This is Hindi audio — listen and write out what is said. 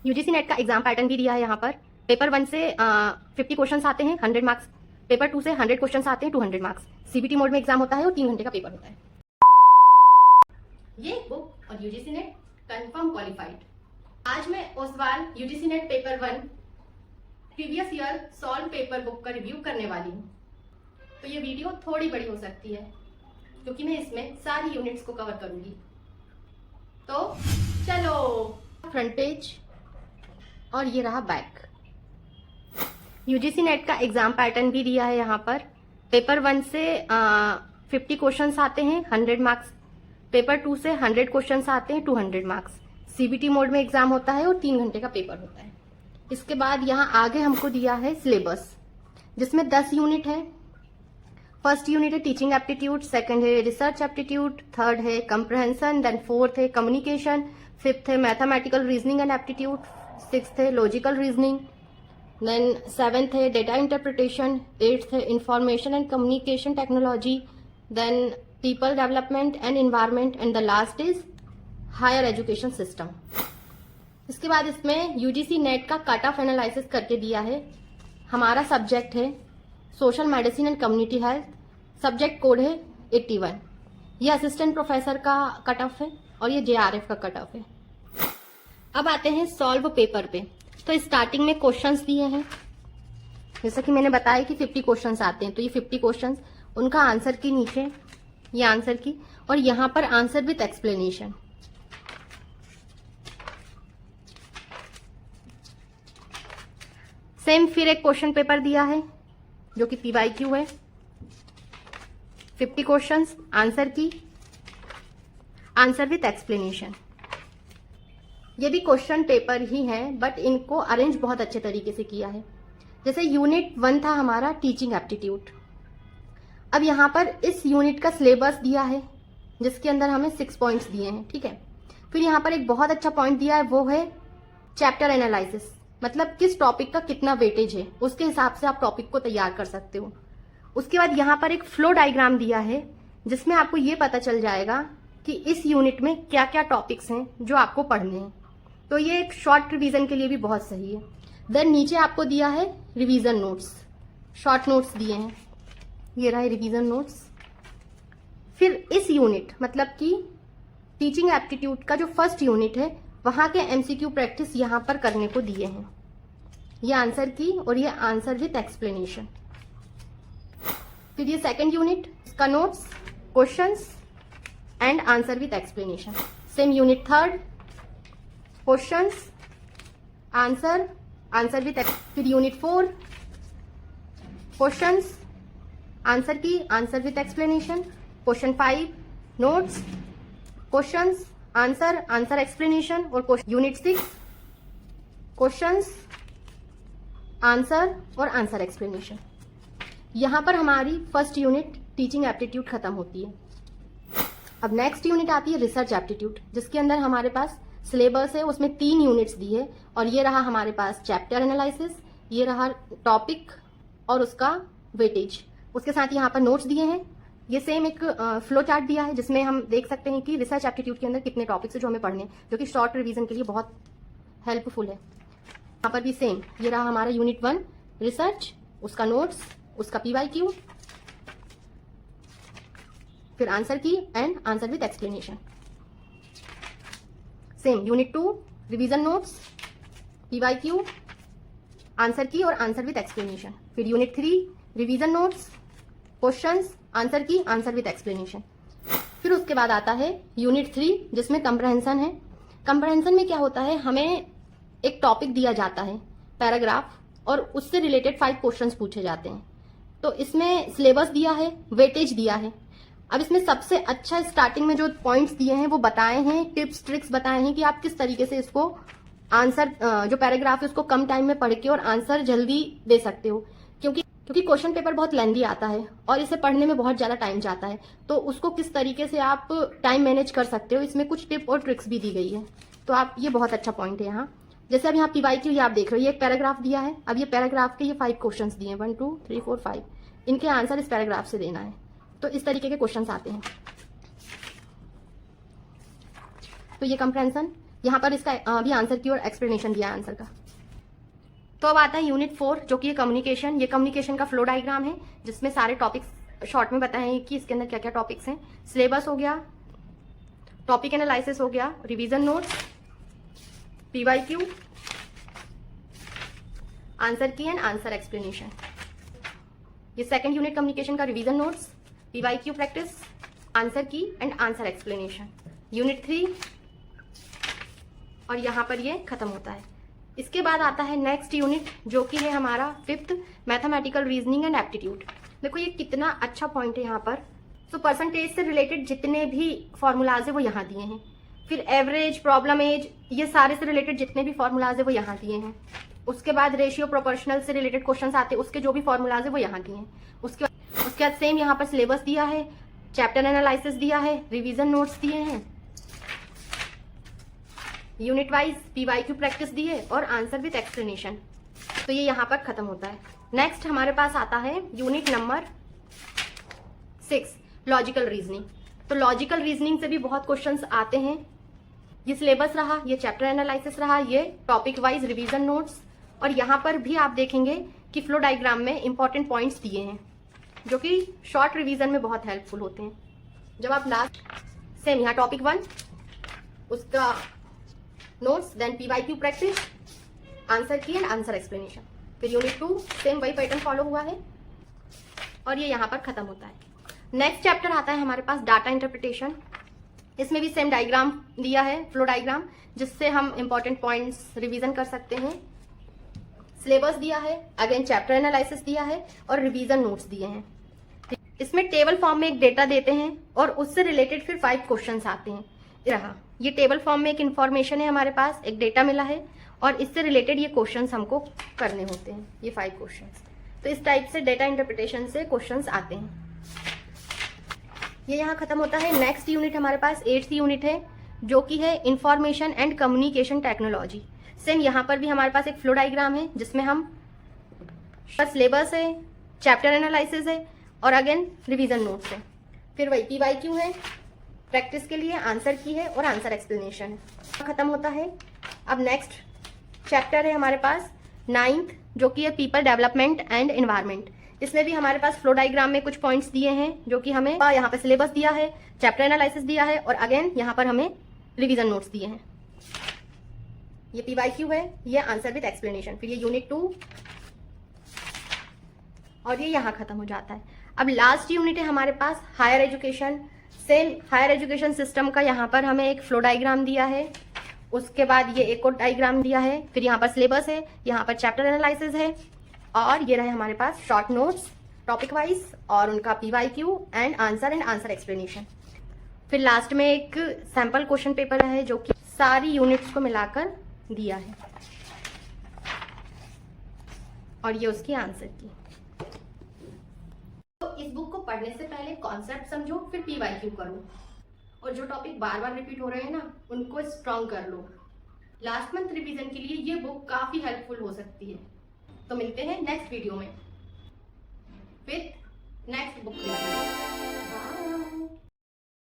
यूजीसी नेट का एग्जाम पैटर्न भी दिया है यहाँ पर। पेपर 1 से 50 क्वेश्चंस आते हैं 100 मार्क्स, पेपर 2 से 100 क्वेश्चंस आते हैं 200 मार्क्स। सीबीटी मोड में एग्जाम होता है और 3 घंटे का पेपर होता है। ये बुक और यूजीसी नेट कंफर्म क्वालिफाइड। आज मैं Oswal UGC net paper 1 previous year solve paper book का रिव्यू करने वाली हूँ। तो ये वीडियो थोड़ी बड़ी हो सकती है क्योंकि मैं इसमें सारी यूनिट्स को कवर करूंगी। तो चलो, फ्रंट पेज और ये रहा बैक। यूजीसी नेट का एग्जाम पैटर्न भी दिया है यहाँ पर। पेपर 1 से 50 क्वेश्चंस आते हैं 100 मार्क्स, पेपर 2 से 100 क्वेश्चंस आते हैं 200 मार्क्स। सीबीटी मोड में एग्जाम होता है और 3 घंटे का पेपर होता है। इसके बाद यहाँ आगे हमको दिया है सिलेबस, जिसमें 10 यूनिट है। फर्स्ट यूनिट है टीचिंग एप्टीट्यूड, सेकंड है रिसर्च एप्टीट्यूड, थर्ड है कंप्रहेंशन, देन फोर्थ है कम्युनिकेशन, फिफ्थ है mathematical reasoning and aptitude, sixth है लॉजिकल रीजनिंग, देन सेवेंथ है डेटा इंटरप्रिटेशन, एट्थ है information and communication technology, then people development and environment, and the last is higher education system. इसके बाद इसमें यूजीसी नेट का कट ऑफ एनालिसिस करके दिया है। हमारा सब्जेक्ट है social medicine and community health, subject code है 81। ये असिस्टेंट प्रोफेसर का कट ऑफ है और ये जेआरएफ का कट ऑफ है। अब आते हैं सॉल्व पेपर पे। तो स्टार्टिंग में क्वेश्चंस दिए हैं, जैसा कि मैंने बताया कि 50 क्वेश्चंस आते हैं। तो ये 50 क्वेश्चंस, उनका आंसर की नीचे ये आंसर की, और यहाँ पर आंसर विथ एक्सप्लेनेशन। सेम फिर एक क्वेश्चन पेपर दिया है जो कि पीवाईक्यू है। 50 क्वेश्चंस, आंसर की, आंसर विथ एक्सप्लेनेशन। ये भी क्वेश्चन पेपर ही है बट इनको अरेंज बहुत अच्छे तरीके से किया है। जैसे यूनिट 1 था हमारा टीचिंग एप्टीट्यूड। अब यहाँ पर इस यूनिट का सिलेबस दिया है जिसके अंदर हमें 6 पॉइंट्स दिए हैं, ठीक है। फिर यहाँ पर एक बहुत अच्छा पॉइंट दिया है, वो है चैप्टर एनालिसिस, मतलब किस टॉपिक का कितना वेटेज है, उसके हिसाब से आप टॉपिक को तैयार कर सकते हो। उसके बाद यहाँ पर एक फ्लो डायग्राम दिया है जिसमें आपको ये पता चल जाएगा कि इस यूनिट में क्या क्या टॉपिक्स हैं जो आपको पढ़ने हैं। तो ये एक शॉर्ट रिवीजन के लिए भी बहुत सही है। देन नीचे आपको दिया है रिवीजन नोट्स, शॉर्ट नोट्स दिए हैं, ये रहा रिवीजन नोट्स। फिर इस यूनिट मतलब कि टीचिंग एप्टीट्यूड का जो फर्स्ट यूनिट है वहां के एमसीक्यू प्रैक्टिस यहाँ पर करने को दिए हैं। ये आंसर की और ये आंसर विथ एक्सप्लेनेशन। फिर ये सेकंड यूनिट, इसका notes, questions and answer with explanation. Same unit third, questions, answer, answer with. फिर यूनिट 4, क्वेश्चंस, आंसर की, answer with explanation. Question 5, notes, questions, answer, answer explanation. और यूनिट 6, क्वेश्चंस, आंसर और आंसर एक्सप्लेनेशन। यहां पर हमारी फर्स्ट यूनिट टीचिंग एप्टीट्यूड खत्म होती है। अब नेक्स्ट यूनिट आती है रिसर्च एप्टीट्यूड, जिसके अंदर हमारे पास सिलेबस है, उसमें 3 यूनिट्स दी है। और ये रहा हमारे पास चैप्टर एनालिसिस, ये रहा टॉपिक और उसका वेटेज। उसके साथ यहाँ पर नोट्स दिए हैं। ये सेम एक फ्लो चार्ट दिया है जिसमें हम देख सकते हैं कि रिसर्च एप्टीट्यूड के अंदर कितने टॉपिक्स है जो हमें पढ़ने, जो कि शॉर्ट रिवीजन के लिए बहुत हेल्पफुल है। यहाँ पर भी सेम, ये रहा हमारा यूनिट 1 रिसर्च, उसका नोट्स, उसका पीवाईक्यू, फिर answer key and answer with explanation. Same unit 2 revision notes, PYQ, answer की और आंसर विथ एक्सप्लेनेशन। फिर unit 3 revision notes, questions, answer की, आंसर विथ एक्सप्लेनेशन। फिर उसके बाद आता है यूनिट 3 जिसमें कंप्रहेंशन है। कंप्रहेंशन में क्या होता है, हमें एक टॉपिक दिया जाता है, पैराग्राफ, और उससे रिलेटेड 5 क्वेश्चंस पूछे जाते हैं। तो इसमें सिलेबस दिया है, वेटेज दिया है। अब इसमें सबसे अच्छा स्टार्टिंग में जो पॉइंट्स दिए हैं वो बताए हैं, टिप्स ट्रिक्स बताए हैं कि आप किस तरीके से इसको आंसर, जो पैराग्राफ है उसको कम टाइम में पढ़ के और आंसर जल्दी दे सकते हो। क्योंकि क्वेश्चन पेपर बहुत लेंदी आता है और इसे पढ़ने में बहुत ज्यादा टाइम जाता है, तो उसको किस तरीके से आप टाइम मैनेज कर सकते हो, इसमें कुछ टिप और ट्रिक्स भी दी गई है। तो आप, ये बहुत अच्छा पॉइंट है यहाँ। जैसे अब यहाँ पीवाईक्यू ये आप देख रहे हो, ये एक पैराग्राफ दिया है। अब ये पैराग्राफ के ये 5 क्वेश्चंस दिए हैं, 1 2 3 4 5, इनके आंसर इस पैराग्राफ से देना है। तो इस तरीके के क्वेश्चंस आते हैं। तो ये कंप्रहेंशन। यहाँ पर इसका भी आंसर की और एक्सप्लेनेशन दिया है आंसर का। तो अब आता है यूनिट 4 जो कि कम्युनिकेशन। ये कम्युनिकेशन का फ्लो डायग्राम है जिसमें सारे टॉपिक्स शॉर्ट में बताए हैं कि इसके अंदर क्या क्या टॉपिक्स हैं। सिलेबस हो गया, टॉपिक एनालिसिस हो गया, revision notes, PYQ, answer key and answer explanation. ये सेकंड यूनिट कम्युनिकेशन का revision notes, PYQ practice, answer key and answer explanation. Unit 3 और यहाँ पर ये खत्म होता है। इसके बाद आता है नेक्स्ट यूनिट जो कि है हमारा 5th mathematical reasoning and aptitude. देखो ये कितना अच्छा पॉइंट है यहाँ पर। तो परसेंटेज से रिलेटेड जितने भी फॉर्मूलाज है वो यहाँ दिए हैं, फिर एवरेज, प्रॉब्लम एज, ये सारे से रिलेटेड जितने भी फॉर्मूलाज है वो यहाँ दिए हैं। उसके बाद रेशियो प्रोपोर्शनल से रिलेटेड क्वेश्चंस आते हैं, उसके जो भी फॉर्मूलाज है वो यहाँ दिए हैं। उसके बाद सेम यहाँ पर सिलेबस दिया है, चैप्टर एनालिसिस दिया है, रिवीजन नोट्स दिए हैं, यूनिट वाइज पीवाईक्यू प्रैक्टिस दी है और आंसर विद एक्सप्लेनेशन। तो ये यहाँ पर खत्म होता है। नेक्स्ट हमारे पास आता है यूनिट नंबर 6 लॉजिकल रीजनिंग। तो लॉजिकल रीजनिंग से भी बहुत क्वेश्चंस आते हैं। ये सिलेबस रहा, ये चैप्टर एनालिसिस रहा, ये टॉपिक वाइज रिवीजन नोट्स, और यहाँ पर भी आप देखेंगे कि फ्लो डायग्राम में इंपॉर्टेंट पॉइंट्स दिए हैं जो कि शॉर्ट रिवीजन में बहुत हेल्पफुल होते हैं। जब आप लास्ट सेम यहाँ टॉपिक 1 उसका notes, then PYQ practice, answer key and answer explanation, फिर यूनिट 2 सेम वही पैटर्न फॉलो हुआ है और ये यहाँ पर खत्म होता है। नेक्स्ट चैप्टर आता है हमारे पास डाटा इंटरप्रिटेशन। इसमें भी सेम डायग्राम दिया है, फ्लो डायग्राम, जिससे हम इंपॉर्टेंट पॉइंट्स रिवीजन कर सकते हैं। सिलेबस दिया है, अगेन चैप्टर एनालिसिस दिया है और रिवीजन नोट्स दिए हैं। इसमें टेबल फॉर्म में एक डेटा देते हैं और उससे रिलेटेड फिर 5 क्वेश्चंस आते हैं। रहा ये टेबल फॉर्म में एक इन्फॉर्मेशन है, हमारे पास एक डेटा मिला है और इससे रिलेटेड ये क्वेश्चंस हमको करने होते हैं, ये 5 क्वेश्चंस। तो इस टाइप से डेटा इंटरप्रिटेशन से क्वेश्चंस आते हैं। ये यहाँ खत्म होता है। नेक्स्ट यूनिट हमारे पास 8th यूनिट है जो कि है information and communication technology. Same यहाँ पर भी हमारे पास एक फ्लो डायग्राम है जिसमें हम सिलेबस है, चैप्टर एनालिसिस है और अगेन रिवीजन नोट्स है, फिर वही पीवाईक्यू है प्रैक्टिस के लिए, आंसर की है और आंसर एक्सप्लेनेशन है। खत्म होता है। अब नेक्स्ट चैप्टर है हमारे पास 9th जो कि है पीपल डेवलपमेंट एंड एनवायरनमेंट। इसमें भी हमारे पास फ्लो डायग्राम में कुछ पॉइंट्स दिए हैं जो कि हमें यहाँ पे सिलेबस दिया है, चैप्टर एनालिसिस दिया है और अगेन यहाँ पर हमें रिवीजन नोट्स दिए हैं। ये पीवाईक्यू है, ये आंसर विद एक्सप्लेनेशन, फिर ये यूनिट 2 और ये यहाँ खत्म हो जाता है। अब लास्ट यूनिट है हमारे पास higher education. Same higher education system का यहाँ पर हमें एक फ्लो डायग्राम दिया है, उसके बाद ये एक और डायग्राम दिया है, फिर यहाँ पर सिलेबस है, यहाँ पर चैप्टर एनालिसिस है और ये रहे हमारे पास शॉर्ट नोट्स टॉपिक वाइज और उनका पीवाईक्यू एंड आंसर एक्सप्लेनेशन। फिर लास्ट में एक सैम्पल क्वेश्चन पेपर है जो कि सारी यूनिट्स को मिलाकर दिया है और ये उसकी आंसर की। तो इस बुक को पढ़ने से पहले कॉन्सेप्ट समझो, फिर पीवाईक्यू करो और जो टॉपिक बार बार रिपीट हो रहे हैं ना उनको स्ट्रॉन्ग कर लो। लास्ट मंथ रिवीजन के लिए ये बुक काफी हेल्पफुल हो सकती है। तो मिलते हैं नेक्स्ट वीडियो में विद नेक्स्ट बुक।